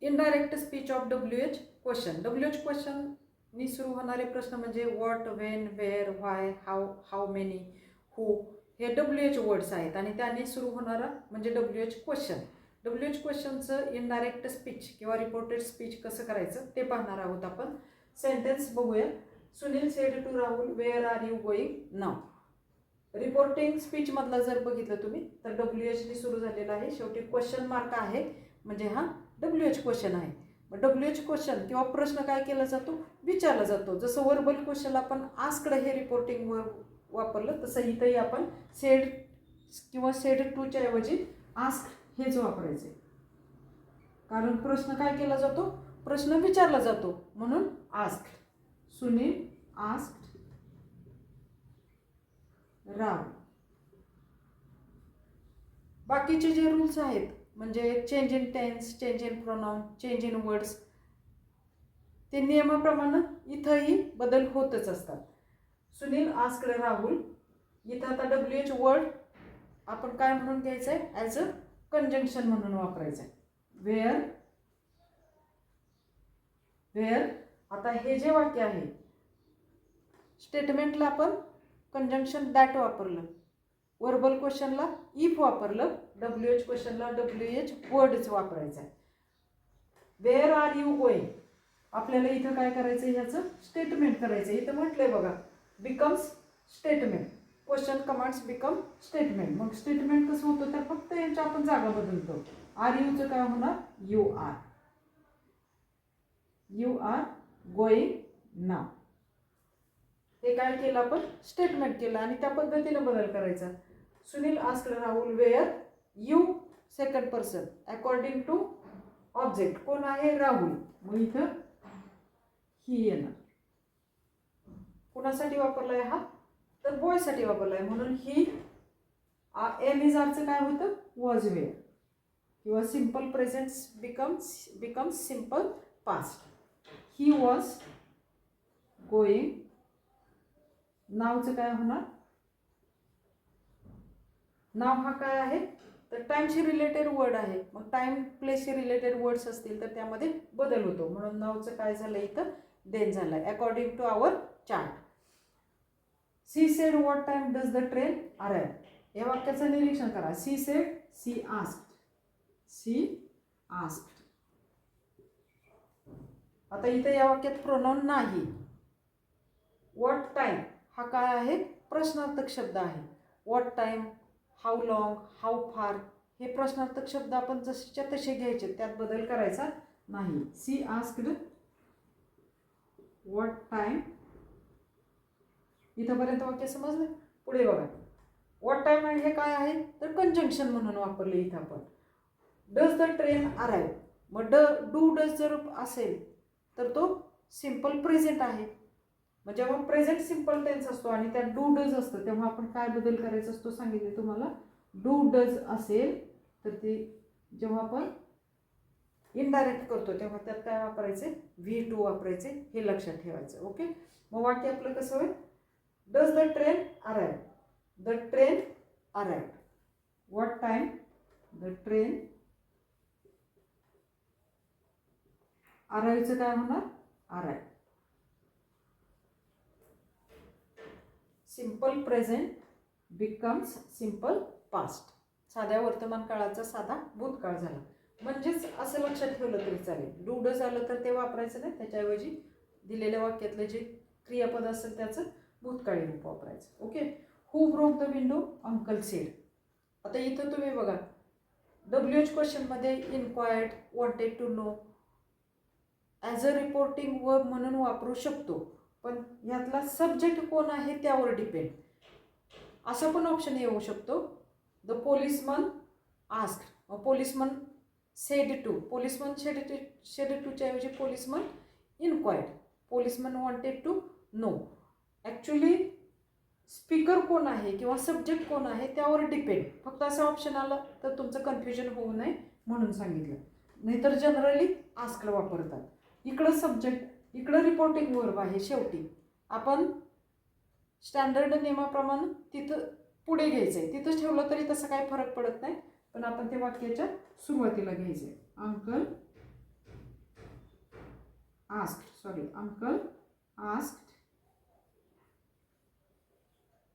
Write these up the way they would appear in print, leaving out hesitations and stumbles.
Indirect speech of WH question. WH question नी सुरू होणारे प्रश्न म्हणजे what, when, where, why, how, how many, who, हे WH वर्ड्स आहेत आणि त्याने सुरू होणारा म्हणजे WH क्वेश्चन. WH क्वेश्चनचं इनडायरेक्ट स्पीच किंवा रिपोर्टेड स्पीच कसं करायचं ते पाहणार आहोत आपण. सेंटेन्स बघूया. Sunil said to Rahul, where are you going now. Reporting speech मधला जर बघितलं तुम्ही तर WH नी सुरू झालेला आहे. शेवटी क्वेश्चन मार्क आहे म्हणजे हा WH क्वेश्चन आहे. WH क्वेश्चन किंवा प्रश्न काय केला जातो, विचारला जातो. जसं वर्बल क्वेश्चन आपण आस्क्ड हे रिपोर्टिंग वर वापरलं तसं इथंही आपण सेड किंवा सेड टूच्या ऐवजी आस्क्ड हेच वापरायचे. कारण प्रश्न काय केला जातो, प्रश्न विचारला जातो म्हणून आस्क्ड. सुनील आस्क्ड राव. बाकीचे जे रूल्स आहेत म्हणजे change in tense, change in pronoun, change in words, ते नियमाप्रमाणे इथंही बदल होतच असतात. सुनील आस्क्ड राहुल, इथं आता WH वर्ड आपण काय म्हणून घ्यायचं आहे, ॲज अ कंजंक्शन म्हणून वापरायचं आहे. Where, where. आता हे जे वाक्य आहे स्टेटमेंटला आपण कंजंक्शन दॅट वापरलं, वर्बल क्वेश्चनला इफ वापरलं, WH क्वेश्चनला WH वर्डच वापरायचं आहे. वेअर आर यू गोईंग, आपल्याला इथं काय करायचं, ह्याचं स्टेटमेंट करायचं. इथं म्हटलंय बघा, becomes statement. Question commands become statement. मग स्टेटमेंट कसं होतं तर फक्त यांच्या आपण जागा बदलतो. आर यूचं काय होणार, you are. You are going now. हे काय केलं आपण, स्टेटमेंट केलं आणि त्या पद्धतीने बदल करायचा. Sunil asked Rahul where, you second person according to object. कोण आहे, राहुल. मग इथं ही येणार. कुणासाठी वापरलाय हा, तर बॉयसाठी वापरलाय म्हणून ही. एम इज आरचं काय होतं, वॉज वेअर किंवा simple present becomes simple past. He was going. नावचं काय होणार, नाव हा काय आहे तर टाइमशी रिलेटेड वर्ड आहे. मग टाइम प्लेसशी रिलेटेड वर्ड्स असतील तर त्यामध्ये बदल होतो म्हणून नावचं काय झालं इथं, देन झालंय according to our chart. She said what time does the train arrive. या वाक्याचं निरीक्षण करा. She said, she asked, she asked. आता इथे या वाक्यात प्रोनाउन नाही. व्हॉट टाइम हा काय आहे, प्रश्नार्थक शब्द आहे. What time, how long, how फार हे प्रश्नार्थक शब्द आपण जसेच्या तसे घ्यायचे, त्यात बदल करायचा नाही. She asked what time. इथंपर्यंत वाक्य समजलं. पुढे बघा, व्हॉट टाइम हे काय आहे तर कंजंक्शन म्हणून वापरले इथं आपण. Does the train arrive. मग डू डज जर असेल तर तो सिंपल प्रेझेंट आहे. मग जेव्हा प्रेझेंट सिंपल टेन्स असतो आणि त्यात डू डज असतं तेव्हा आपण काय बदल करायचा असतो सांगितले तुम्हाला. डू डज असेल तर ते जेव्हा आपण इनडायरेक्ट करतो तेव्हा त्यात काय वापरायचे, V2 वापरायचे. हे लक्षात ठेवायचं. ओके. मग वाक्य आपलं कसं होईल, does the train arrive. The train arrive. What time the train अराइवचं काय होणार, arrive. Simple present becomes simple past. साध्या वर्तमान काळाचा साधा भूतकाळ झाला. म्हणजेच असं लक्षात ठेवलं तरी चालेल. डू डज आलं तर ते वापरायचं नाही, त्याच्याऐवजी दिलेल्या वाक्यातलं जे क्रियापद असेल त्याचं भूतकाळी रूप वापरायचं. Okay. Who broke the window, uncle said. आता इथं तुम्ही बघा WH क्वेश्चनमध्ये inquired, wanted to know as a reporting verb म्हणून वापरू शकतो. पण यातला सब्जेक्ट कोण आहे त्यावर डिपेंड. असं पण ऑप्शन येऊ शकतो, the policeman asked. Policeman said to, policeman said टूच्या ऐवजी policeman inquired, policeman wanted to know. Actually speaker कोण आहे किंवा सब्जेक्ट कोण आहे त्यावर डिपेंड. फक्त असं ऑप्शन आलं तर तुमचं कन्फ्युजन होऊ नये म्हणून सांगितलं. नाहीतर जनरली आस्क्ड वापरतात. इकडं सब्जेक्ट, इकडं रिपोर्टिंग वर्ब आहे. शेवटी आपण स्टँडर्ड नियमाप्रमाणे तिथं पुढे घ्यायचं आहे. तिथं ठेवलं तरी तसं काही फरक पडत नाही, पण आपण ते वाक्याच्या सुरुवातीला घ्यायचं आहे. Uncle uncle asked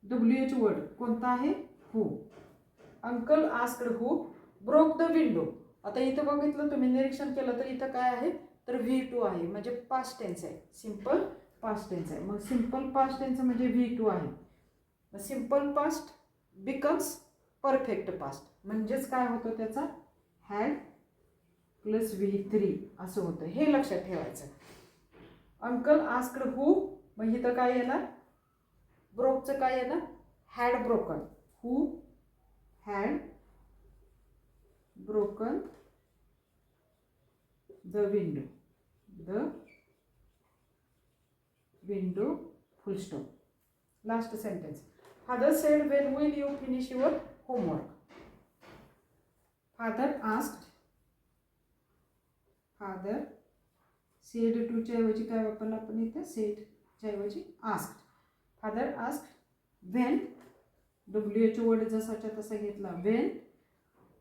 WH word कोणता आहे who. Uncle asked who broke the window. आता इथं बघितलं तुम्ही निरीक्षण केलं तर इथं काय आहे तर V2 आहे म्हणजे पास्ट टेन्स आहे, सिंपल पास्ट टेन्स आहे. मग सिंपल पास्ट टेन्स म्हणजे V2 आहे. Simple past becomes perfect past म्हणजेच काय होतं त्याचा हॅड प्लस V3 असं होतं, हे लक्षात ठेवायचं. अंकल आस्क्ड हू मग इथं काय येणार ब्रोकचं काय येणार had broken. Who had broken the window full stop. Last sentence. Father said when will you finish your homework. Father said to च्या ऐवजी काय वापरलं आपण इथे सेड च्या ऐवजी asked. Father asked when WH word जसाच्या तसा घेतला. वेन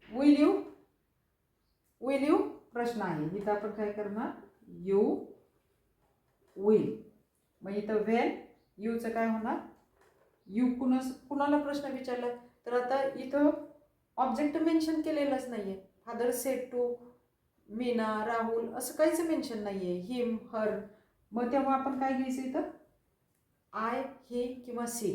विल यू प्रश्न आहे इथं आपण काय करणार यू विल. मग इथं वेन यूचं काय होणार यू कुणाला प्रश्न विचारला तर आता इथं ऑब्जेक्ट मेन्शन केलेलंच नाहीये. Father said to Meena Rahul असं काहीच मेन्शन नाहीये, हिम हर. मग तेव्हा आपण काय घ्यायचं इथं आय ही किंवा सी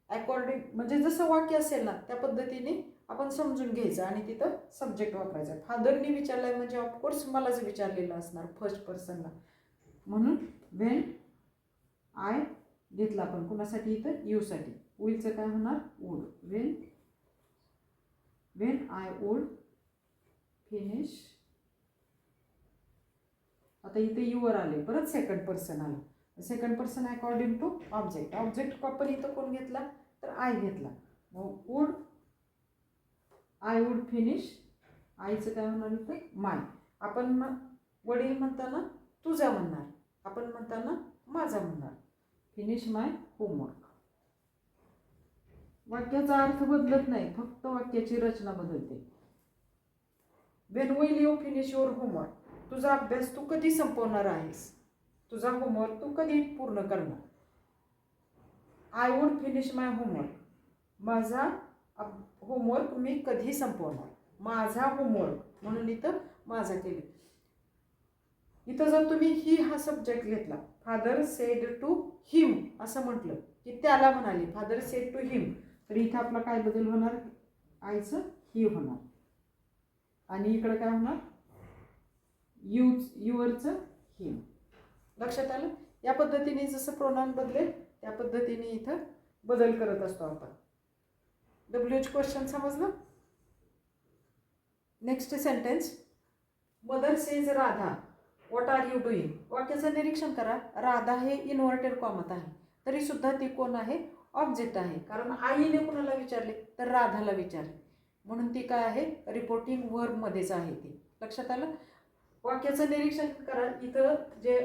अकॉर्डिंग म्हणजे जसं वाक्य असेल ना त्या पद्धतीने आपण समजून घ्यायचं आणि तिथं सब्जेक्ट वापरायचा. फादरनी विचारलंय म्हणजे ऑफकोर्स मलाच विचारलेलं असणार फर्स्ट पर्सनला, म्हणून वेन आय घेतला आपण कुणासाठी इथं यूसाठी. विलचं काय होणार would. When I would finish. आता इथे युवर आले परत सेकंड पर्सन आलं. Second person according to object आपण इथं कोण घेतला तर आय घेतला. मग आय वूड फिनिश. आईचं काय होणार इथं माय. आपण वडील म्हणताना तुझा म्हणणार, आपण म्हणताना माझा म्हणणार. फिनिश माय होमवर्क. वाक्याचा अर्थ बदलत नाही, फक्त वाक्याची रचना बदलते. Wien will you finish your homework. तुझा अभ्यास तू कधी संपवणार आहेस, तुझा होमवर्क तू कधी पूर्ण करणार. I would finish my homework. माझा होमवर्क मी कधी संपवणार. माझा होमवर्क म्हणून इथं माझा केले. इथं जर तुम्ही ही हा सब्जेक्ट घेतला फादर सेड टू हिम असं म्हटलं की त्याला म्हणाले फादर सेड टू हिम, तर इथं आपला काय बदल होणार आयचं ही होणार आणि इकडं काय होणार युअरचं हिम. लक्षात आलं. या पद्धतीने जसं प्रोनाउन बदलेल त्या पद्धतीने इथं बदल करत असतो आपण. WH क्वेश्चन समजलं. Next sentence. Mother says Radha what are you doing. वाक्याचं निरीक्षण करा. राधा हे इन्व्हर्टेड कॉमात आहे तरी सुद्धा ती कोण आहे ऑब्जेक्ट आहे, कारण आईने कोणाला विचारले तर राधाला विचारले म्हणून ती काय आहे रिपोर्टिंग वर्बमध्येच आहे ती. लक्षात आलं. वाक्याचं निरीक्षण करा. इथं जे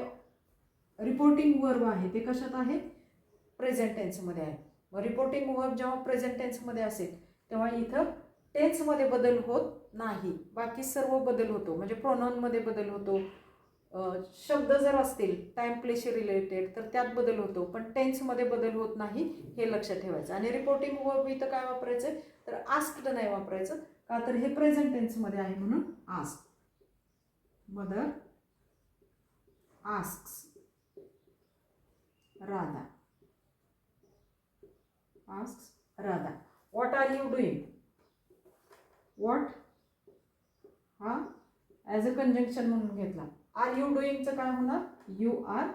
रिपोर्टिंग वर्ब आहे ते कशात आहे प्रेझेंट टेन्समध्ये आहे. मग रिपोर्टिंग वर्ब जेव्हा प्रेझेंट टेन्समध्ये असेल तेव्हा इथं टेन्समध्ये बदल होत नाही, बाकी सर्व बदल होतो. म्हणजे प्रोनाउनमध्ये बदल होतो, शब्द जर असतील टाइम प्लेसशी रिलेटेड तर त्यात बदल होतो, पण टेन्समध्ये बदल होत नाही हे लक्षात ठेवायचं. आणि रिपोर्टिंग वर्ब इथं काय वापरायचं तर आस्क्ड नाही वापरायचं, का तर हे प्रेझेंट टेन्समध्ये आहे म्हणून ask. Mother asks Radha. Asks Radha what are you doing. What हा ॲज अ कंजंक्शन म्हणून घेतला. आर यू डुईंगचं काय होणार यू आर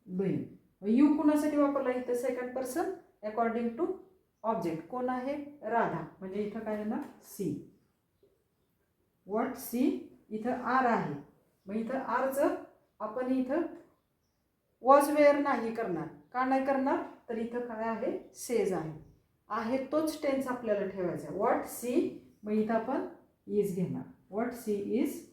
डुईंग. यू कुणासाठी वापरला इथं second person according to object कोण आहे राधा, म्हणजे इथं काय येणार सी. व्हॉट सी इथं आर आहे, मग इथं आरचं आपण इथं वॉज वेअर नाही करणार. का नाही करणार तर इथं काय आहे सेज आहे तोच टेन्स आपल्याला ठेवायचा. व्हॉट सी मग इथं आपण इज घेणार. What she is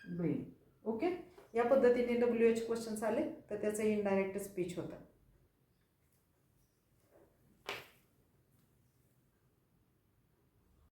doing. Okay. या पद्धतीने WH क्वेश्चन्स आले तर त्याचं इनडायरेक्ट स्पीच होतं.